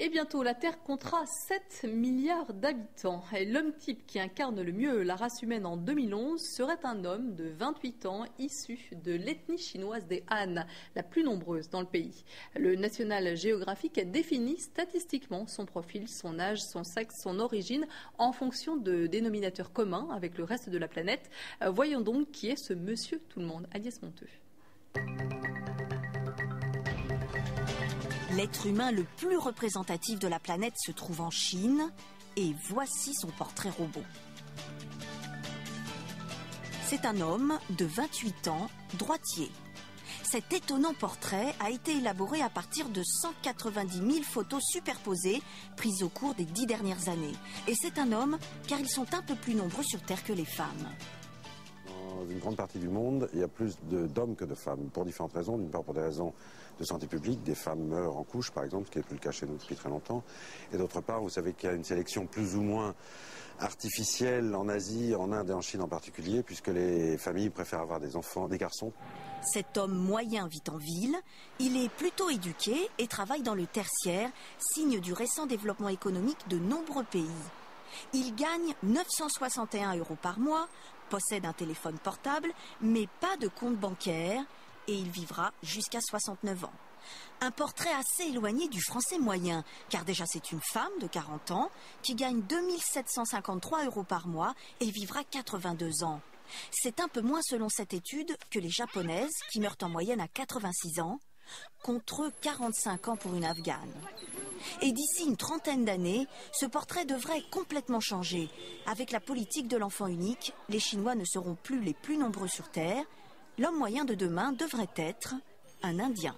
Et bientôt, la Terre comptera 7 milliards d'habitants. Et l'homme type qui incarne le mieux la race humaine en 2011 serait un homme de 28 ans issu de l'ethnie chinoise des Han, la plus nombreuse dans le pays. Le National Geographic définit statistiquement son profil, son âge, son sexe, son origine en fonction de dénominateurs communs avec le reste de la planète. Voyons donc qui est ce monsieur tout le monde, Agnès Monteux. L'être humain le plus représentatif de la planète se trouve en Chine et voici son portrait robot. C'est un homme de 28 ans, droitier. Cet étonnant portrait a été élaboré à partir de 190 000 photos superposées prises au cours des 10 dernières années. Et c'est un homme car ils sont un peu plus nombreux sur Terre que les femmes. Dans une grande partie du monde, il y a plus d'hommes que de femmes, pour différentes raisons. D'une part, pour des raisons de santé publique, des femmes meurent en couche, par exemple, ce qui n'est plus le cas chez nous depuis très longtemps. Et d'autre part, vous savez qu'il y a une sélection plus ou moins artificielle en Asie, en Inde et en Chine en particulier, puisque les familles préfèrent avoir des enfants, des garçons. Cet homme moyen vit en ville, il est plutôt éduqué et travaille dans le tertiaire, signe du récent développement économique de nombreux pays. Il gagne 961 € par mois, possède un téléphone portable, mais pas de compte bancaire, et il vivra jusqu'à 69 ans. Un portrait assez éloigné du français moyen, car déjà c'est une femme de 40 ans qui gagne 2753 € par mois et vivra 82 ans. C'est un peu moins selon cette étude que les japonaises qui meurent en moyenne à 86 ans, contre 45 ans pour une afghane. Et d'ici une trentaine d'années, ce portrait devrait complètement changer. Avec la politique de l'enfant unique, les Chinois ne seront plus les plus nombreux sur Terre. L'homme moyen de demain devrait être un Indien.